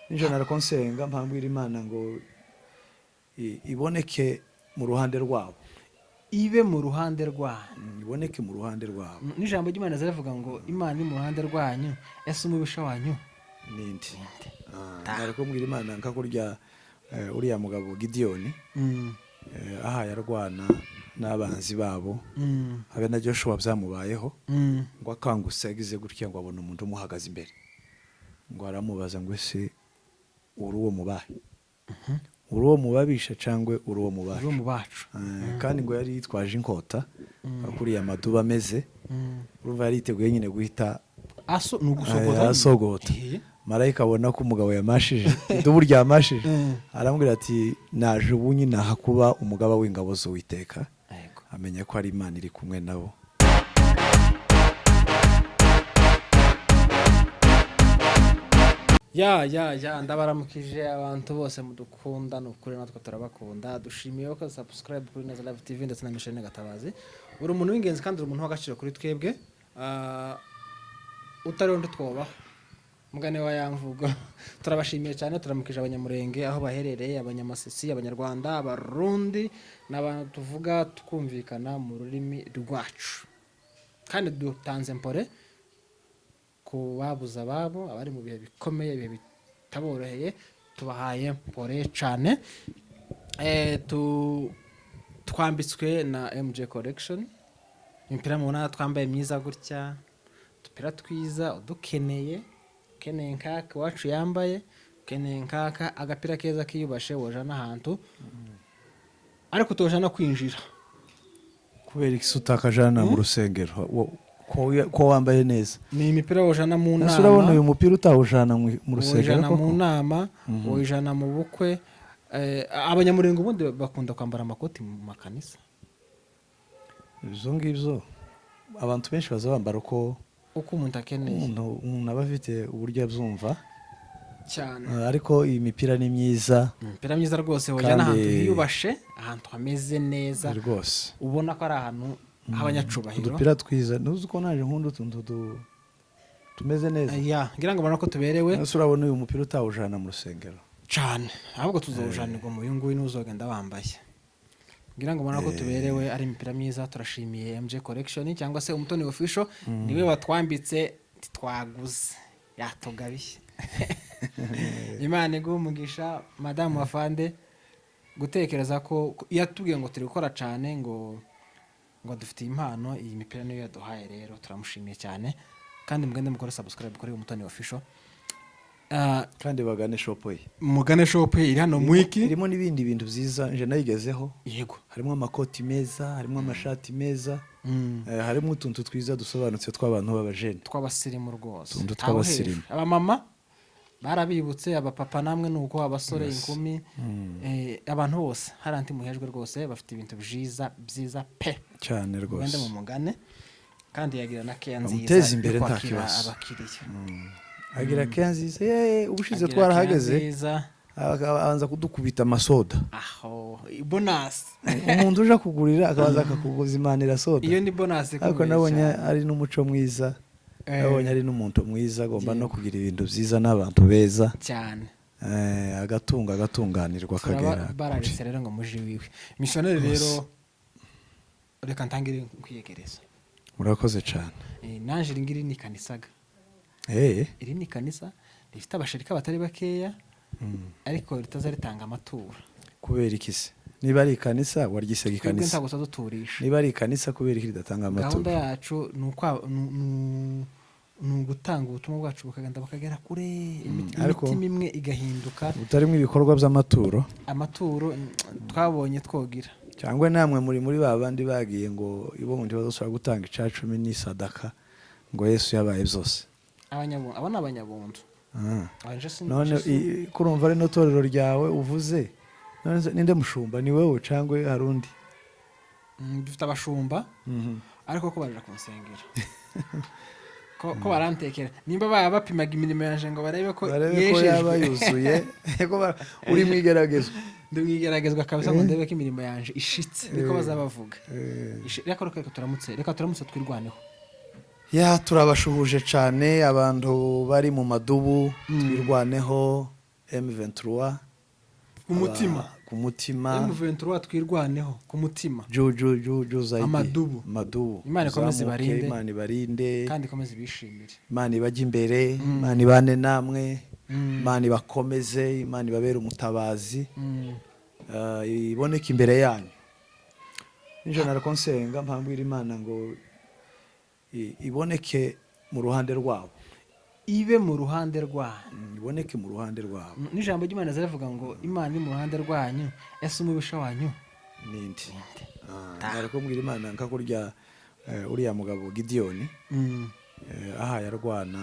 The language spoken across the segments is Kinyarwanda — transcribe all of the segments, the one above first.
ninjye narakonsenga mpambwira Imana ngo iboneke mu ruhande rwabo, ibe mu ruhande rwanyu, iboneke mu ruhande rwabo. n'ijambo ry'Imana ziravuga ngo Imana iri mu ruhande rwanyu, ese umubisha wanyu nindi nariko mbwira Imana nka kurya uriya mugabo Gideyoni aha yarwana n'abanzi babo, habe na Joshua byamubayeho, ngo akanguse yagize gutya ngo abona umuntu umuhagaze imbere, ngo aramubaza ngo ese uri uwo mubahe, uri uwo mubabisha cyangwa uri uwo mubahe, uri mu bacu. kandi ngo yari yitwaje inkota kuriya maduba ameze, urumva yari yiteguye nyine guhita asogota. Marayika abona ko umugabo yamashije idubu ryamashije, aramubwira ati naje ubu nyine aha kuba umugaba w'ingabo z'Uwiteka, amenya ko ari Imana iri kumwe nabo. Ndabaramukije abantu bose mudukunda, n'ukuri natwe turabakunda. Dushimiye ko subscribe kuri Neza Live TV ndetse na Michel Gatabazi. Uri umuntu w'ingenzi kandi uri umuntu w'agaciro kuri twebwe, utari undi twobaho mugane wa yamvugo. Turabashimiye cyane, turamukije abanyamurenge aho baherereye, abanyamasisi, abanyarwanda, abarundi, n'abantu tuvuga tukumvikana mu rurimi rwacu, kandi dutanze mpore ku babuza ababo, abari mu bihe bikomeye, ibihe bitaboroheye, tubahaye mpore cyane. Twambitswe na MJ Collection, imipira mubona twambaye myiza gutya, dupira twiza, udukeneye ukeneye nkaka wacu yambaye, ukeneye nkaka agapira keza kiyubashe wojana ahantu, ariko tojana kwinjira kubera iki utakajana mu rusengero ko wambaye neza. Ni imipira wojana mu nama, urabona uyu mupira utawujana mu rusengero, wojana mu nama, wojana mu bukwe. Abanyamurengo ubundi bakunda kwambara amakoti mu makanisa, izo ngibyo abantu benshi bazabambara uko umuntu akeneye, umuntu aba afite uburyo abyumva cyane. Ariko iyi mipira ni myiza, imipira myiza rwose, wojana ahantu hiyubashe, ahantu hameze neza rwose, ubona ko ari ahantu h'abanyacubahiro. udupira twiza, ntuzi ko naje nkunda utuntu tumeze neza. ngira ngo ubona ko tuberewe. ese urabona uyu mupira utawujana mu rusengero cyane, ahubwo tuzawujanirwa mu nguyu n'uzogenda wambaye. Ngira ngo ubona ko tuberewe, ari imipira myiza. Turashimiye MJ Collection cyangwa se Umutoni Official, niwe watwambitse twaguze, yatugabiye. Imana iguhe umugisha Madame Wafande, gutekereza ko yatubwiye ngo turi gukora cyane, ngo dufite impano. Iyi mipira niyo yaduhaye, rero turamushimiye cyane, kandi mugende mukore subscribe kuri Umutoni Official, kandi bagane shop ye, mugane shop ye iri hano mwiki, irimo n'ibindi bintu byiza nje nayigezeho. Yego, harimo amakoti meza, harimo amashati meza, harimo utuntu twiza dusobanutse tw'abantu b'abajene, tw'abasirimu rwose, utuntu tw'abasirimu. Abamama barabibutse, abapapa namwe nuko, abasore, inkumi, abantu bose hari anti muhejwe rwose, bafite ibintu byiza pe cyane rwose. Mwende mu mugane, kandi yagira na care nziza, muteze imbere nta kibazo, agira care nziza. Ubushize twarahageze, abanza kudukubita amasoda, aho bonus. Umuntu uje kugurira akabaza akakuguzimanira soda, iyo ni bonus. Ariko nabonye ari n'umuco mwiza, nabonye ari n'umuntu mwiza, agomba no kugira ibintu byiza n'abantu beza cyane, agatunganirwa akagera bararetse rero ngo muji wiwe missionnaire. Rero reka ntangire kwiyegereza. Murakoze cyane. Nanje ringiri ni kanisaga, iri ni kanisa rifite abashirika batari bakeya, ariko ritaza ritanga amaturo. Kubera iki se? Niba ari kanisa wargisega ikanisa, ntabwo tuduturisha. Niba ari kanisa kubera iki ridatanga amaturo? Gahunda yacu ni ugutanga ubutumwa bwacu bukagenda bakagera kure, imitima imwe igahinduka. Utarimo ibikorwa by'amaturo, amaturo twabonye twogira, cyangwa namwe muri babandi bagiye ngo ibo mu ndibazo ushobora gutanga 10 n'isadaka ngo Yesu yabaye byose. Aba ni abanyabuntu. None kurumva ari no torero ryawe uvuze, ninde mushumba? Ni wewe cyangwa hari undi? Dufite abashumba, ariko ko barira kunsengera. ko barantekera nimba bapimaga imirimo yanje ngo barebe ko yaba yuzuye, uri mwigeragezwa. Ndi mwigeragezwa kabisa ngo ndebe ko imirimo yanje ishitse, niko bazabavuga. Reka turamutse twirwaneho. Turabashuhuje cyane abantu bari mu madubu, twirwaneho. M23 ku mutima M23 twirwaneho ku mutima ju zaidi amadubu Imana ikomeze ibarinde Imana ibarinde kandi ikomeze bishimire Imana ibajye imbere Imana ibane namwe Imana ibakomeze Imana ibabere umutabazi iboneka imbere yanyu ninjye narakonsenga mpambwira Imana ngo iboneke mu ruhande rwabo ibe mu ruhande rwanyu iboneke mu ruhande rwabo n'ijambo ry'Imana ziravuga ngo Imana iri mu ruhande rwanyu ese umubisha wanyu nindi narakombwira Imana nkakurya uriya mugabo Gideon aha yarwana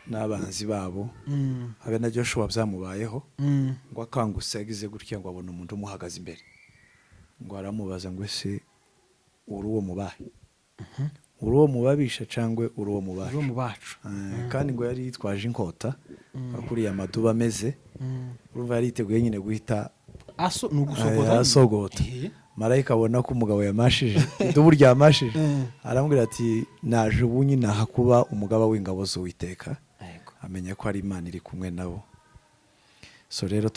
n'abanzi babo habe na Joshua byamubayeho ngo akanguse yagize gutya ngo abone umuntu umuhagaze imbere ngo aramubaza ngo ese uri uwo mubahe uri uwo mubabisha cyangwa uri uwo mubacu kandi ngo yari yitwaje inkota akuriye amaduba ameze urumva yari yiteguye nyine guhita asogota marayika abona ko umugabo yamashije idubu ryamashije arambwira ati naje ubu nyine aha kuba umugaba w'ingabo z'Uwiteka amenya ko ari Imana iri kumwe nabo so rero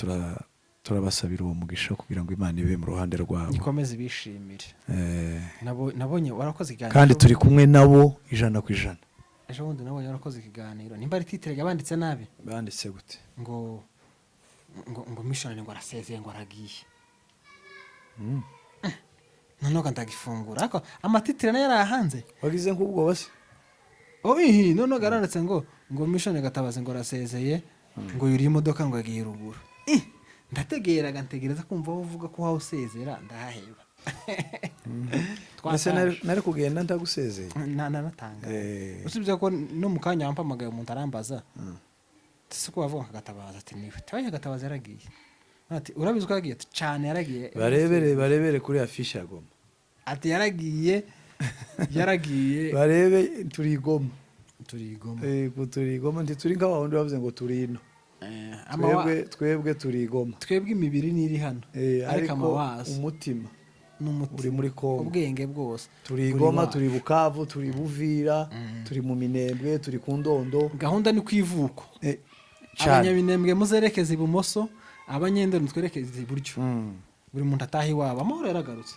turabasabira uwo mugisha kugira ngo Imana ibe mu ruhande rwabo ikomeze bishimire nabonye warakoze ikiganiro kandi turi kumwe nabo 100%. ejo bundi nabonye warakoze ikiganiro nimba ari titre yabanditse nabi banditse gute ngo missionary ngo arasezeye ngo aragiye none ndagifungura ariko amatitre nayo yarahanze wagize nk'ubwo base none garanditse ngo missionary Gatabazi ngo arasezeye ngo yuri imodoka ngo agiye ruguru ntegereza kumva uvuga ko waho usezera ndahaheba twase nari kugenda ndagusezeye natanga usibye ko no mu kanya wampamagaye umuntu arambaza tse ko bavuga Gatabazi ati niwe tabaye Gatabazi yaragiye ati urabizi ko yagiye cyane yaragiye barebere kuri afisha Goma ati yaragiye barebe turigoma ndi turi nk'abandi bavuze ngo turino twebwe turigoma twebwe imibiri niri hano ariko amawazo umutima uri muri Kongo ubwenge bwose turigoma turi Bukavu turi Buvira turi mu Minembwe turi ku Ndondo gahunda ni kwivuko abanyaminembwe muzerekeza ibumoso abanyendo nitwerekeza iburyo buri muntu atahi wabo amahoro yaragarutse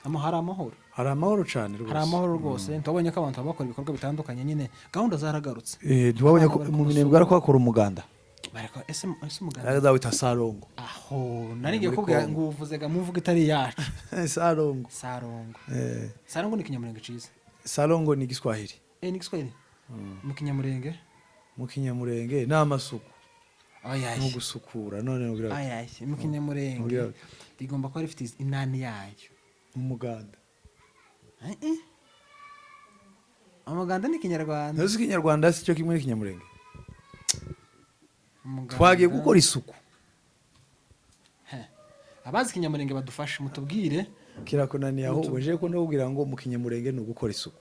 hari amahoro cyane rwose hari amahoro rwose tubonye ko abantu bakora ibikorwa bitandukanye nyine gahunda zaragarutse tubonye ko mu Minembwe ariko bakora umuganda bariko ese umuganda ari dawita Sarongo nari ngiye kubwira ngo uvuze ga muvuga itari yacu Sarongo Sarongo ni Kinyamurenge ciza Sarongo ni Giswahili ni Giswahili mu Kinyamurenge n'amasuku no gusukura none nugira mu Kinyamurenge igomba kuba rifite inani yayo umuganda umuganda ni Kinyarwanda nzi Kinyarwanda si cyo kimwe ni Kinyamurenge twagiye gukora isuku abazi Kinyamurenge badufashe mutubwire kirakunaniye aho weje ko ndabwira ngo mu Kinyamurenge no gukora isuku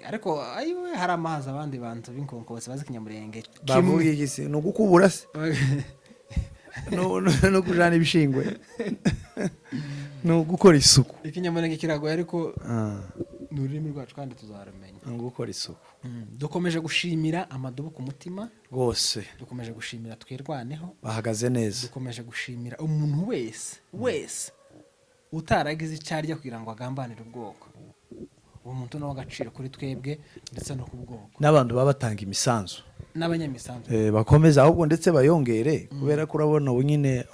ariko ayiwe hari amazi abandi bantu b'inkonko bose bazi Kinyamurenge bavuga igisi no gukubura se no kujana ibishingwe no gukora isuku Ikinyamurenge kiragoye ariko n'ururimi rwacu kandi tuzaramenya gukora isuku dukomeje gushimira amadubu ku mutima rwose dukomeje gushimira twirwaneho bahagaze neza dukomeje gushimira umuntu wese utaragize icyarya kugira ngo agambanire ubwoko uwo muntu nawe agaciro kuri twebwe ndetse no ku bwoko n'abantu baba batanga imisanzu n'abanyamisanzu bakomeza ahubwo ndetse bayongere kubera ko urabona ubu nyine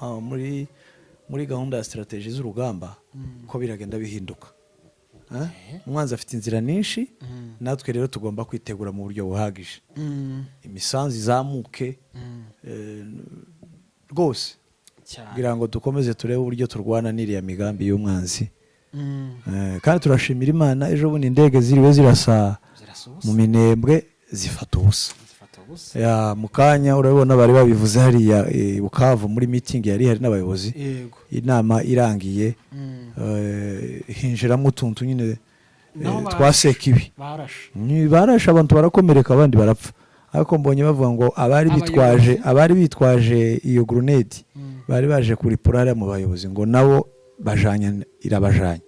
muri gahunda ya strategy z'urugamba ko biragenda bihinduka umwanzi afite inzira nyinshi natwe rero tugomba kwitegura mu buryo buhagije imisanzu izamuke rwose kugira ngo dukomeze turebe uburyo turwana n'iriya migambi y'umwanzi kandi turashimira Imana ejo bundi indege ziriwe zirasa mu Minembwe zifata ubusa mu kanya urabona bari babivuze hariya Bukavu muri meeting yari hari n'abayobozi inama irangiye hinjiramo utuntu nyine twaseka ibi barashe abantu barakomereka abandi barapfa ariko mbonye bavuga ngo abari bitwaje iyo grenade bari baje kuri purare mu bayobozi ngo nabo irabajanye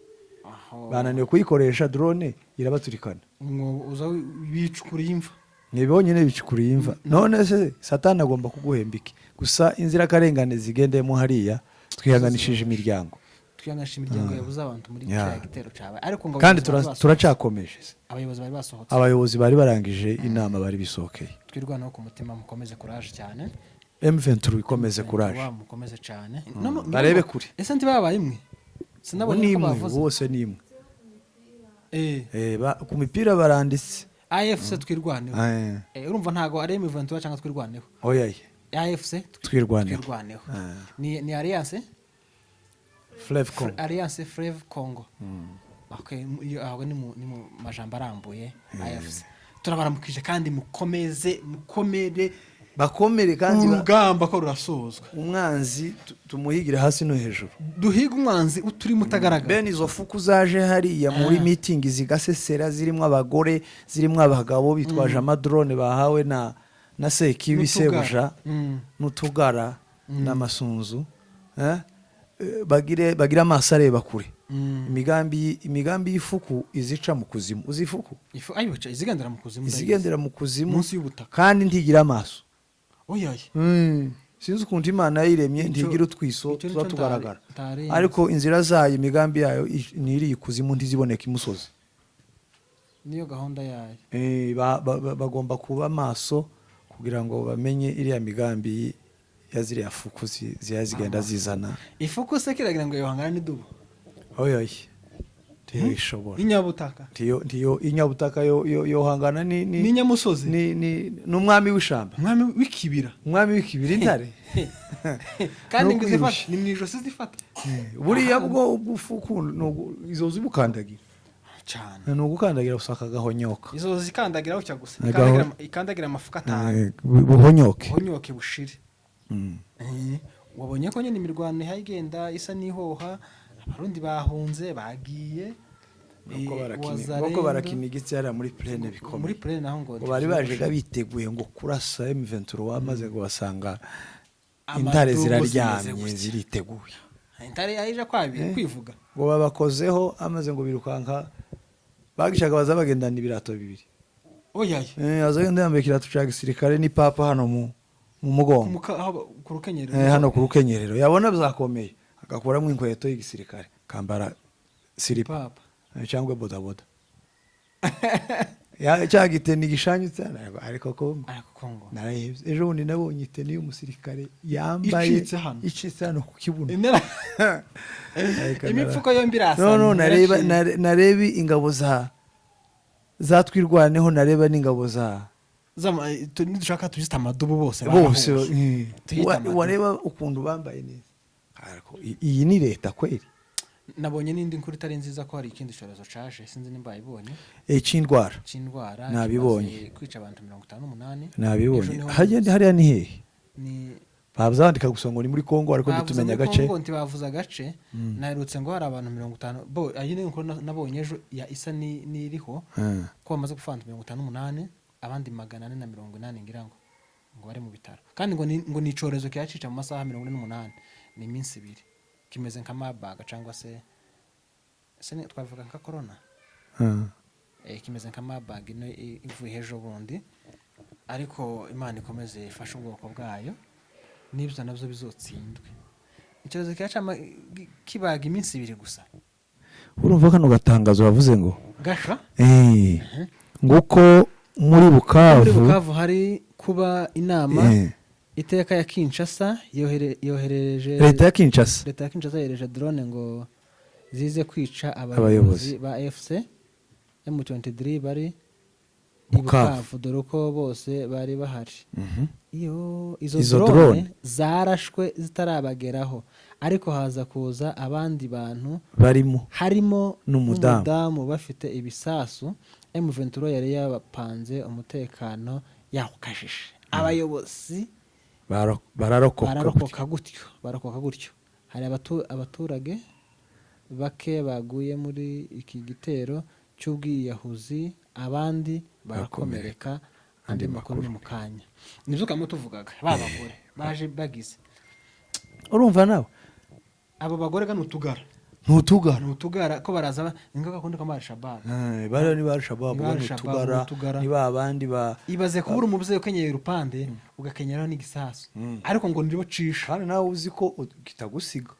bananiwe kuyikoresha drone irabaturikana ngo uza bicukura imva nibonyine bicukuriye imva none se satani agomba kuguhemba iki gusa inzirakarengane zigendemo hariya twihanganishije imiryango yabuze abantu muri cya gitero cyawe ariko ngo kandi turacakomeje abayobozi bari basohotse abayobozi bari barangije inama bari bisohokeye twirwanaho ku mutima mukomeze courage cyane M23 ikomeze courage mukomeze cyane barebe kuri ese ntibabaye imwe sinabonye ko bavuze bose ni imwe ku mipira baranditse AFC twirwaneho urumva ntago ari M23 cyangwa twirwaneho oya AFC twirwaneho ni Alliance Alliance Fleuve Congo okay aho ni mu majambo arambuye AFC turabaramukije kandi mukomere bakomere kandi urugamba ko rurasozwa umwanzi tumuhigire hasi no hejuru duhiga umwanzi uturi mutagaragara bene izo fuku zaje hariya muri meeting zigasesera zirimo abagore zirimo abagabo bitwaje amadrone bahawe na sekibi sebuja n'utugara n'amasunzu bagira amaso areba kure imigambi y'ifuku izica mu kuzimu uzifuku ayibaca izigendera mu kuzimu munsi y'ubutaka kandi ntigira amaso oyaye sinzi ukuntu Imana yiremye ntigira utwiso tuba tugaragara ariko inzira zayo imigambi yayo niri ikuzimu ntiziboneka imusozi niyo gahunda yayo bagomba kuba amaso kugira ngo bamenye iriya migambi yaziriya fuku zigenda zizana ifuku se kiragira ngo yohangana n'idubu oyaye tiyo ishobora inyabutaka tiyo inyabutaka yohangana ni nyamusozi ni umwami w'ishamba umwami w'ikibira intare kandi ngizifata ni mwijosi zifata buriya bwo bufuku izo zibukandagira cyane no gukandagira usaka gahonyoka izo zikandagira ucya gusa ikandagira amafuka atanu buhonyoke bushire wabonye ko nyine imirwano ihagenda isa nihoha abarundi bahunze bagiye nuko barakina igitsara muri plane bikomeye muri plane naho ngo bari baje biteguye ngo kurasa M23 wamaze ngo basanga intare ziraryamye ziriteguye intare yahije kwivuga ngo babakozeho amaze ngo birukanka bagishaka bazabagendana ibirato bibiri oyaye azagenda yambaye ikirato cya gisirikare ni papa hano mu mugongo ku rukenyerero hano ku rukenyerero yabona byakomeye agakuramo inkweto y'igisirikare kambara silipa cyangwa bodaboda cyagite ni gishanyutse ariko Kongo narayebye ejo bundi nabonye iteni y'umusirikare yambaye icitse hano ku kibuno imipfuko yombi irasa no narebi ingabo za twirwaneho nareba n'ingabo dushaka tuzita amadubu bose wareba ukuntu bambaye neza iyi ni leta kweri nabonye n'indi nkuru itari nziza ko hari ikindi cyorezo caje sinzi nimba yibonye c'indwara nabibonye kwica abantu 58 nabibonye hariya ni hehe babzandika gusa ngo ni muri Kongo ariko dutumenya agace Kongo ntibavuza agace naherutse ngo hari abantu 50 ayine nkuru nabonye ejo ya isa niriho ko bamaze gufanta 58 abandi 480 ngira ngo bari mu bitaro kandi ngo ni icorezo cyacica mu masaha 48 ni iminsi 2 kimeze nka mabaga cyangwa se twavuga nka corona kimeze nka mabaga ino ivuye ejo bundi ariko Imana ikomeze ifashe ubwoko bwayo nibyo nabyo bizotsindwe icyorezo cyaca kibaga iminsi 2 gusa urumva kano gatangazo bavuze ngo gasha nguko muri Bukavu hari kuba inama iteka ya Kinshasa yohereje leta ya Kinshasa yohereje drone ngo zize kwica abayobozi ba AFC M23 bari Bukavu dore ko bose bari bahari izo drone zarashwe zitarabageraho ariko haza kuza abandi bantu harimo n'umudamu bafite ibisasu M23 yari yabapanze umutekano yakukajije abayobozi bararokoka gutyo hari abaturage bake baguye muri iki gitero cy'ubwiyahuzi abandi barakomereka andi makuru mu kanya nibyo kamo tuvugaga babagore baje bagize urumva nawe abo bagore gano tugara ntutugara n'utugara ko baraza ingaga kundi kamara shabab bari ni ba Shabab n'utugara ni ba bandi ba ibaze kubura umubyeyi ukenyeye urupande ugakenyeraho n'igisasu ariko ngo ndibo cisha kandi nawe uzi ko kitagusiga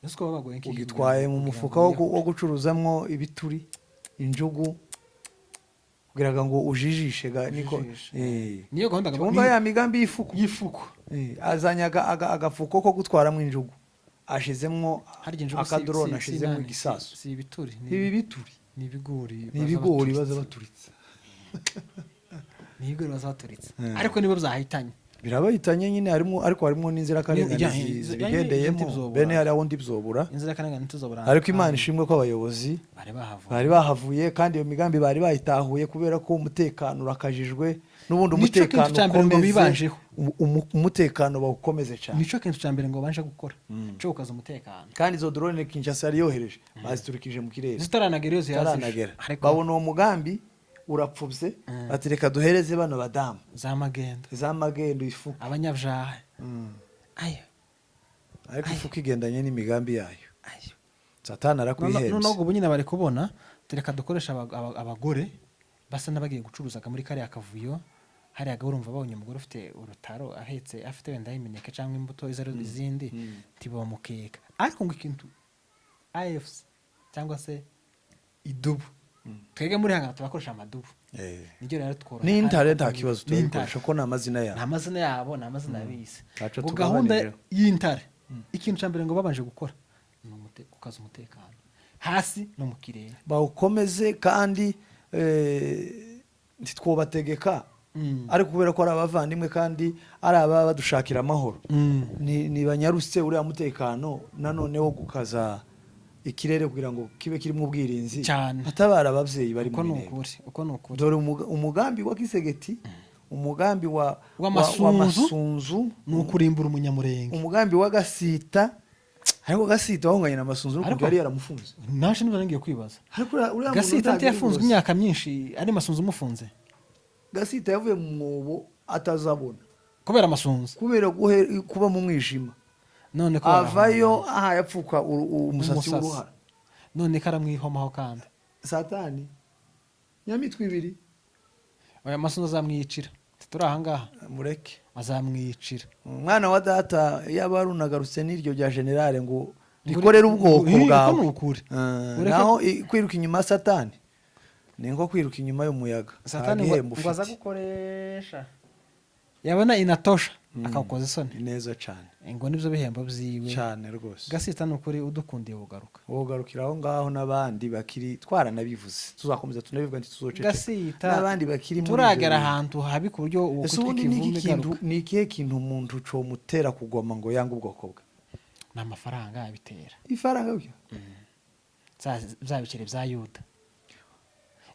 ese ko babagoye nk'iki ugitwaye mu mufuka wo gucuruzamwo ibituri injugu kugira ngo ujijishe niko niyo gahunda ngomba ya migambi yifuko azanyaga agafuko ko gutwaramo injugu ashizemwo akadrone ashizemwo igisasu si ibituri ibi bituri ni ibigori baza baturitse ni ibigori baza baturitse ariko nibo byahitanye birabahitanye nyine ariko harimo n'inzirakarengane zibigendeyemo bene hari aho ndibzobura inzirakarengane ntizobura ariko Imana ishimwe ko abayobozi bari bahavuye kandi iyo migambi bari bayitahuye kubera ko umutekano urakajijwe n'ubundi umutekano ukomeze umutekano bawukomeze cyane nico kintu cya mbere ngo banje gukora cyo gukaza umutekano kandi izo drone Kinshasa yari yohereje baziturikije mu kirere zitaranagera babona uwo mugambi urapfubye ati reka duhereze bano badamu za magendo ifuka abanyabyaha ayo ariko ifuka igendanye n'imigambi yayo Satani arakwihebye noneho ubwo nyine bari kubona reka dukoresha abagore basa n'abagiye gucuruzaga muri kariya kavuyo hariya urumva babonye umugore ufite urutaro ahetse afite wenda imineke cyangwa imbuto izindi ntibamukeka ariko ngo ikintu AFC cyangwa se idubu twege muri hanga tubakoresha amadubu nijyo rero tworo ni internet nta kibazo tubikoresha ko namazina yabo namazina bise ngo gahunda y'intare ikintu cyambere ngo babanje gukora no kukaza umutekano hasi no mu kirere bawukomeze kandi ntitwobategeka ariko kubera ko ari abavandimwe kandi ari ababa badushakira amahoro ni banyarutse uriya mutekano nanone wo gukaza ikirere kugira ngo kibe kirimo ubwirinzi atabara abavyeyi bari mu ntebe uko nukuri dore umugambi wa Kisegeti umugambi wa Masunzu n'ukurimbura umunyamurenge umugambi wa Gasita ariko Gasita wahunganye na Masunzu n'uko yari yaramufunze nashe niba ngiye kwibaza Gasita ntiyafunzwe imyaka myinshi ari Masunzu umufunze Gasita yavuye mu mwobo atazabona kubera Masunzu kubera kuba mu mwijima none ko avayo yapfuka umusatsi w'uruhara none karamwihomaho kandi Satani nyamitwe ibiri oya Masunzu azamwicira turi ahangaha mureke azamwicira umwana wa data yabarunagarutse n'iryo rya generale ngo rikorera ubwoko bwawe naho kwiruka inyuma Satani ni ngo kwiruka inyuma y'umuyaga Satani ngo aza gukoresha yabona inatosha akakoza isoni neza cyane ngo nibyo bihembo byiwe cyane rwose Gasita nukuri udukundiye ugarukira aho ngaho n'abandi bakiri twaranabivuze tuzakomeza tunabivuga nti tuzocece n'abandi bakiri muri turagera ahantu habi ku buryo uwo kutikivumbi garuka ni ikihe kintu umuntu co mutera kugoma ngo yanga ubwoko bwe n'amafaranga abitera ifaranga byo zabikire bya Yuda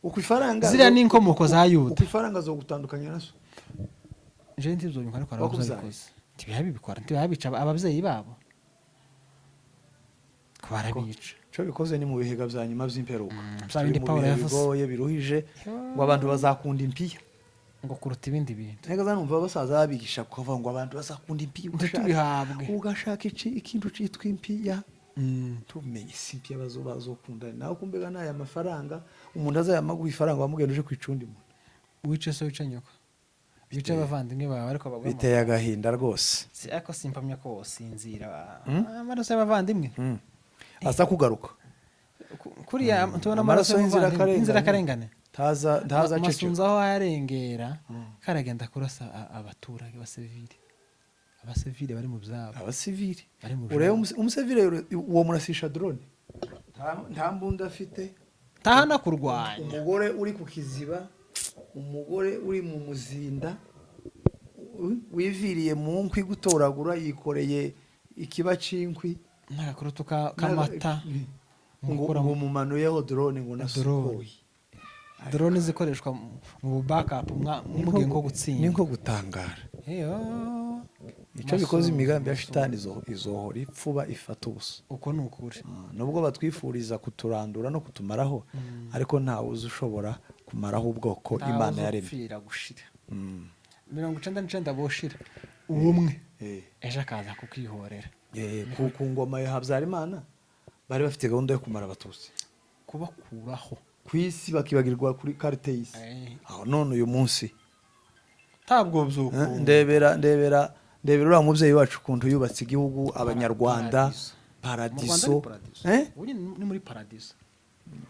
uko ifaranga ziriya n'inkomoko za Yuda uko ifaranga zo gutandukanya naso je ntibyo nyukara ko arabuze ntibabikora ntibabica abavyeyi babo kwarabica cyo bikoze ni mu bihega bya nyuma by'imperuka byabindi Paulo yavuze biruhije ngo abantu bazakunda impiya ngo kuruta ibindi bintu nega zanumva basaza babigisha kuvuga ngo abantu bazakunda impiya ugashaka ikintu citwa impiya tumenye simpiya bazokunda naho kumbega naya mafaranga umuntu azayamaguha ifaranga wamugenda uje kwicundi mu wice so wicanyoko bice abavandimwe bawe ariko bagwa biteye agahinda rwose ariko simpamya ko sinzira amaraso y'abavandimwe asa kugaruka kuriya tubona amaraso y'inzirakarengane taza cece Masunzu aho yarengera karagenda kurasa abaturage abasivile bari mu byabo abasivile ureba umusivile uwo murasisha drone nta mbunda afite tahana kurwanya umugore uri ku kiziba umugore uri mu muzinda wiviriye mu nkwi gutoragura yikoreye ikiba cinkwi n'agakurutu kamata ngo mu mano yaho drone ngo nasukoye drone zikoreshwa mu backup mugiye ngo gutsinda ninko gutangara icyo bikoze imigambi ya shitani izohora ipfuba ifata ubusa uko nukuri nubwo batwifuriza kuturandura no kutumaraho ariko ntawe ushobora kumaraho ubwoko Imana yaremye 99 boshira ubumwe ejo akaza kukihorera ku ngoma ya Habyarimana bari bafite gahunda yo kumara abatutsi kubakuraho ku isi bakibagirwa kuri karite y'isi aho none uyu munsi ntabwo byuko ndebera uriya mubyeyi wacu ukuntu yubatse igihugu abanyarwanda paradiso ni muri paradiso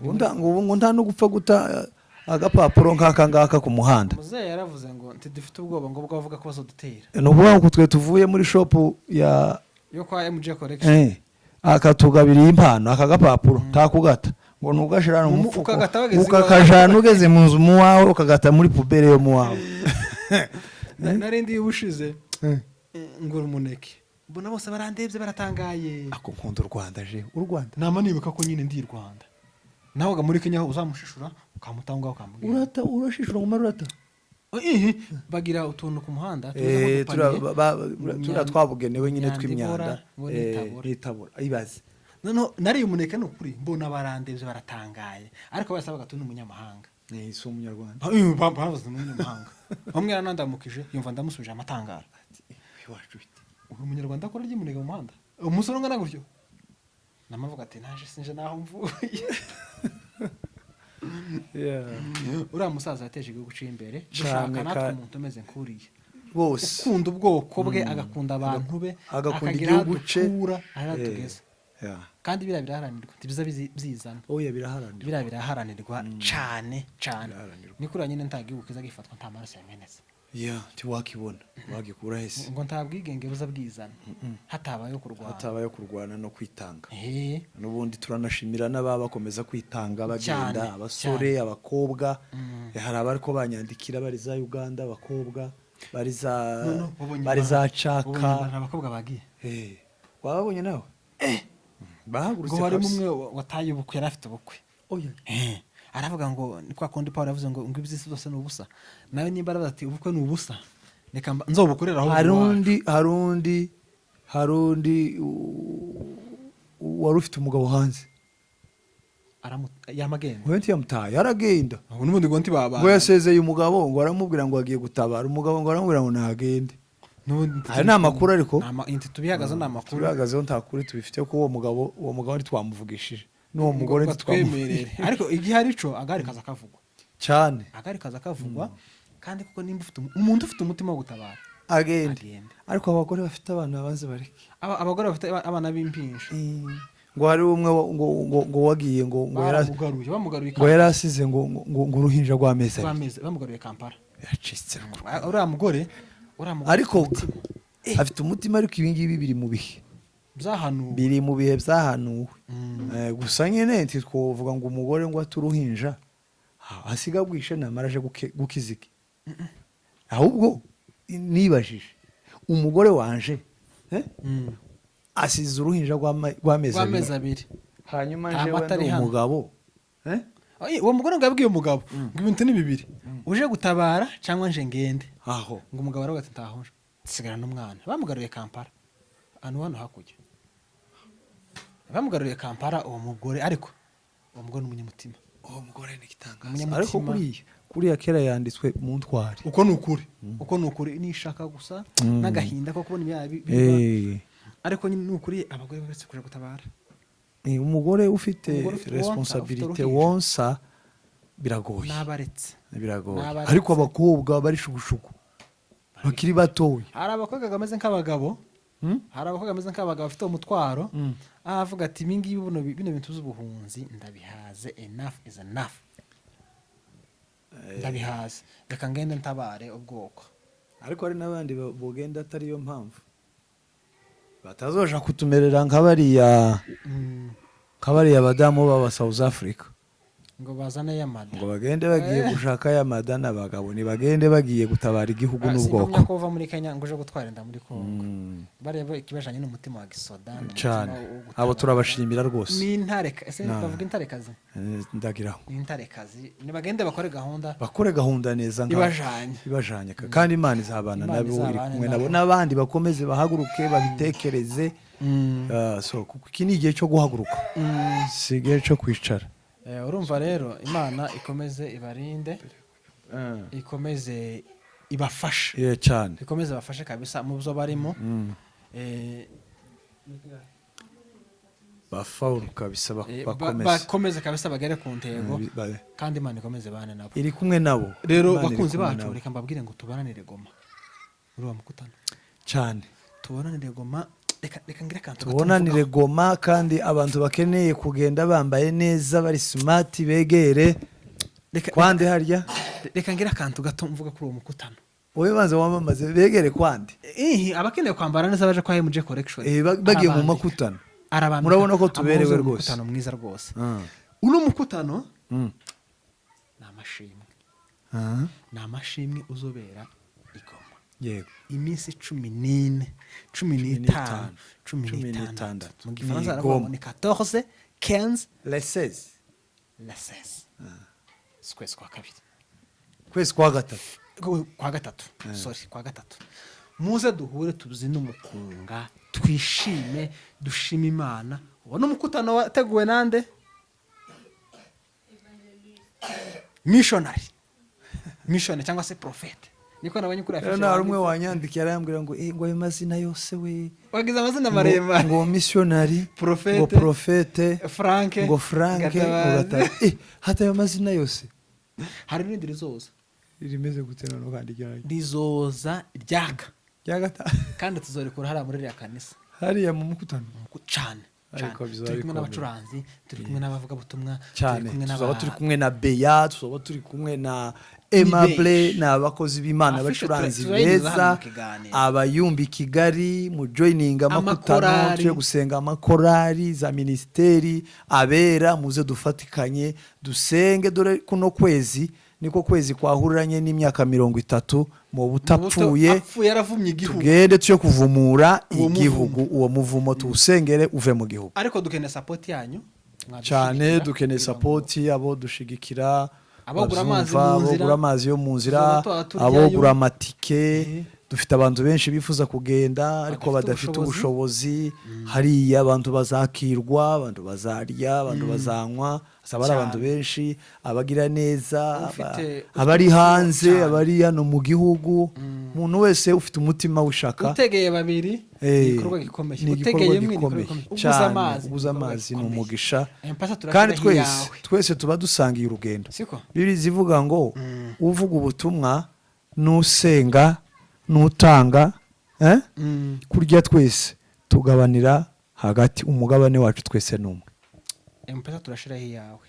ngo nta no gupfa guta agapapuro nk'aka ngaka ku muhanda muzehe yaravuze ngo ntidufite ubwoba ngo bwo bavuga ko bazadutera ni ukuvuga ngo twe tuvuye muri shopu yo kwa MJ Collection akatugabiriye impano aka gapapuro ntakugata ngo ntugashirane umufuko ukakajana ugeze mu nzu mu wawe ukagata muri pubere yo mu wawe narindi ubushize ngura umuneke mbona bose barandebye baratangaye ako nkunda u Rwanda je u Rwanda nama nibuka ko nyine ndi Rwanda naho muri Kenya uzamushishura ukamutanga ukamubwira urashishura ngo marurata bagira utuntu ku muhanda twabugenewe nyine tw'imyanda n'itabura ibaze nariye umuneke ni ukuri mbona barandebye baratangaye ariko basabaga tuni umunyamahanga si umunyarwanda bavuze umunyamahanga bamwe yaranandamukije yumva ndamusubije amatangara iwacu bite uri umunyarwanda akora ry'umuneke mu muhanda umusoro ngana gutyo namavuga ati naje sinje naho mvuye uriya musaza yateje igihugu uciye imbere dushaka natwe umuntu umeze nk'uriya bose ukunda ubwoko bwe agakunda abantu be agakunda igihugu cye aratugeza kandi biriya biraharanirwa ntibiza byizana biriya biraharanirwa cyane cyane ni kuriya nyine nta gihugu kiza gifatwa nta maraso yamenetse ntiwakibona wagikura hese ngo nta bwigenge buza bwizana hatabayeho kurwana no kwitanga n'ubundi turanashimira n'ababa bakomeza kwitanga bagenda abasore abakobwa hari abari ko banyandikira bari za Uganda abakobwa bari za Caka abakobwa bagiye wababonye nawe bahagurutse ngo harimo umwe wataye ubukwe yari afite ubukwe aravuga ngo ni kwa kundi Paul yavuze ngo iby'isi byose ni ubusa nawe nimba aravuga ati ubukwe ni ubusa reka nzobukorera aho harundi wari ufite umugabo hanze yamagenda wenti yamutaye aragenda n'ubundi ngo ntibaba ngo yasezeye umugabo ngo aramubwira ngo agiye gutabara umugabo ngo aramubwira ngo ntagende hari n'amakuru ariko tubihagazeho n'amakuru tubihagazeho nta kuri tubifite ko uwo mugabo ntitwamuvugishije n'uwo mugore ntitwamwemerere ariko igihe arico agari kaza kavugwa cyane kandi kuko nimba ufite umuntu ufite umutima wo gutabara agende ariko abagore bafite abana baze bareke abagore bafite abana b'impinja ngo hari umwe ngo wagiye ngo yari asize ngo uruhinja rw'amezi bamugaruye Kampala yacitse uriya mugore ariko afite umutima ariko ibingibi biri mu bihe byahanuwe gusa nyine ntitwovuga ngo umugore ngo ate uruhinja asiga bwishe namaraje gukizike ahubwo nibajije umugore wanje asize uruhinja rw'amezi abiri hanyuma jewe ndi umugabo uwo mugore ngo yabwiye umugabo ngo ibintu ni bibiri uje gutabara cyangwa nje ngende aho ngo umugabo aravuga ati ntahuje sigara n'umwana bamugaruye Kampala hano hakujya bamugaruye Kampala uwo mugore ariko uwo mugore n'umunyamutima uwo mugore ni igitangaza ariko kuriya kera yanditswe mu ntwari uko ni ukuri nishaka gusa n'agahinda ko kubona ibyaha ariko ni ukuri abagore baretse kuja gutabara umugore ufite responsabilité wonsa biragoye biragoye ariko abakobwa bari shugushugu bakiri batoye hari abakobwa bameze nk'abagabo bafite umutwaro avuga ati ibingibi bino bintu by'ubuhunzi ndabihaze enough is enough ndabihaze reka ngende ntabare ubwoko ariko hari n'abandi bugenda atari yo mpamvu batazoja kutumerera nk'abariya badamu b'aba South Africa ngo bazane y'amada ngo bagende bagiye gushaka y'amada n'abagabo ni bagende bagiye gutabara igihugu n'ubwoko simba ko uva muri Kenya ngo uje gutwara inda muri Kongo bareba ikibajanye n'umutima wa gisoda cyane abo turabashimira rwose ni intareka ese bavuga intarekazi ndagiraho ni intarekazi ni bagende bakore gahunda neza ibajanye kandi Imana izabana nabo iri kumwe nabo n'abandi bakomeze bahaguruke babitekereze so kuko iki ni igihe cyo guhaguruka si igihe cyo kwicara urumva rero Imana ikomeze ibarinde ikomeze ibafashe cyane ikomeze bafashe kabisa mu byo barimo bafawuru kabisa bakomeze kabisa bagere ku ntego kandi Imana ikomeze bane nabo iri kumwe nabo rero bakunzi bacu reka mbabwire ngo tubananire Goma muri wa mukutano cyane tubananire Goma reka ngira kantu tubonanire Goma kandi abantu bakeneye kugenda bambaye neza bari smart begere kwande harya reka ngira kantu gato mvuga kuri uwo mukutano wowe banze wamamaze begere kwande abakeneye kwambara neza baje kwa MJ Collection bagiye mu makutano murabona ko tuberewe rwose mukutano mwiza rwose uno mukutano namashimwe uzobera Igoma yego iminsi 14 15 16 mu gifaransa aravuga ni 14 15 les 16 kwezi kwa kabiri kwezi kwa gatatu kwa gatatu muze duhure tuzine umukunga twishime dushima Imana ubona umukutano wateguwe nande missionary cyangwa se prophet niko nabanye kuri afishe na rumwe wanyandikira arambwira ngo ngo ayo mazina yose we wagize amazina maremare ngo missionary prophet Frank ngo hata ayo mazina yose hari n'indi rizoza rimeze gutera no kandi rizoza ryaka ryagata kandi tuzorekura hari muri ya kanisa hariya mu mukutano cyane turi kumwe n'abacuranzi turi kumwe n'abavuga butumwa turi kumwe na Beya turi kumwe na Aimable n'abakozi b'Imana abacuranzi beza abayumbi Kigali mu joining amakutano tuje gusenga amakorari za ministeri abera muze dufatikanye dusenge dore kuno kwezi niko kwezi kwahuranye n'imyaka 30 mu butapfuye tugende cyo kuvumura igihugu uwo muvumo tuwusengere uve mu gihugu ariko dukeneye support yanyu cyane dukeneye support abo dushigikira abogura amazi yo mu nzira abogura amatike dufite abantu benshi bifuza kugenda ariko badafite ubushobozi hariya abantu bazakirwa abantu bazarya abantu bazanywa asaba abantu benshi abagira neza abari hanze abari hano mu gihugu umuntu wese ufite umutima wishaka utegeye babiri igikorwa gikomeye utegeye mwe ubuza amazi ni umugisha kandi twese tuba dusangiye urugendo biri zivuga ngo uvuga ubutumwa nusenga nutanga kurya twese tugabanira hagati umugabane wacu twese numwe mpesa turashiraho iyawe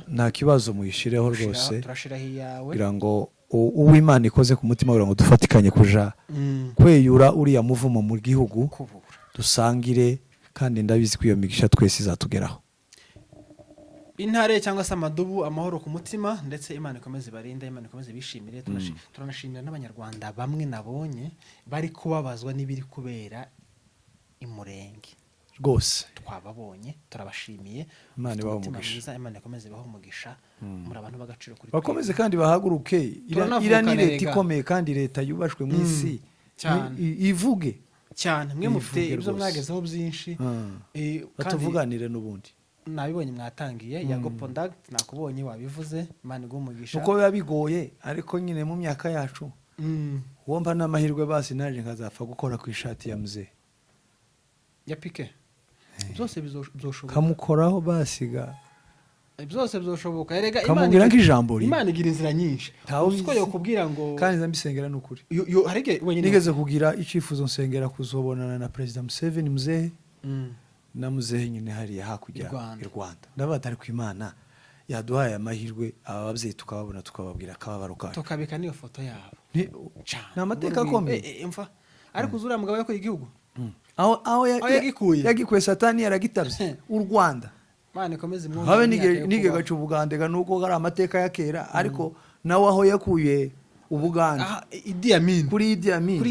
nta kibazo muyishireho rwose turashiraho iyawe kugira ngo uw'Imana ikoze ku mutima kugira ngo dufatikanye kuja kweyura uriya muvumo mu gihugu dusangire kandi ndabizi ko iyo migisha twese izatugeraho intare cyangwa se amadubu amahoro ku mutima ndetse Imana ikomeze barinde Imana ikomeze bishimire turanashimira n'abanyarwanda bamwe nabonye bari kubabazwa n'ibiri kubera imurenge rwose twababonye turabashimiye Imana ibaho umugisha Imana ikomeze ibaho umugisha muri abantu bagaciro kuri bakomeze kandi bahaguruke ira ni leta ikomeye kandi leta yubashwe mu isi ivuge cyane mwe mufite ibyo mwagezeho byinshi batuvuganire n'ubundi nabibonye mwatangiye Yago Product nakubonye wabivuze Imana igumugisha uko biba bigoye ariko nyine mu myaka yacu womba n'amahirwe basi naje nkazapfa gukora ku ishati ya mzee ya Pique byose bizoshoboka kamukoraho basiga byose bizoshoboka erega kamubwira nk'ijambo Imana igira inzira nyinshi uko yo kubwira ngo kandi ndamisengera n'ukuri harike nigeze kugira icifuzo nsengera kuzobonana na President Museveni mzee na muzehe nyine hariya hakujya i Rwanda ndabatari ku Imana yaduhaye amahirwe ababyeyi tukababona tukababwira akababaro kacu tukabika niyo foto yabo na amateka akomeye ariko uzura mugabo yako igihugu aho yagikuye satani yaragitabye u Rwanda Imana ikomeze imwumve habe nige gacu Bugande nuko ari amateka ya kera ariko nawe aho yakuye Ubugande kuri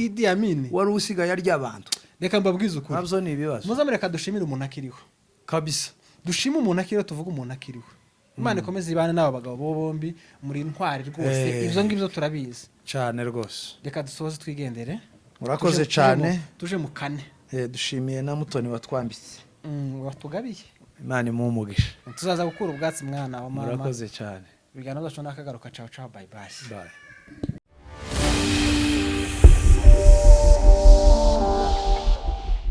Idi Amin wari usigaye arya abantu reka mbabwize ukuri nabyo ni ibibazo muzamereka dushimire umuntu akiriho kabisa dushime umuntu akiriho tuvuga umuntu akiriho Imana ikomeze ibane n'abo bagabo bombi muri ntwari rwose ibyo ngibyo turabizi cyane rwose reka dusoze twigendere murakoze cyane tuje mu kane dushimiye na Mutoni watwambitse watugabiye Imana imumugisha tuzaza gukura ubwatsi mwana wa mama murakoze cyane bigana byacu nakagaruka ciao ciao bye bye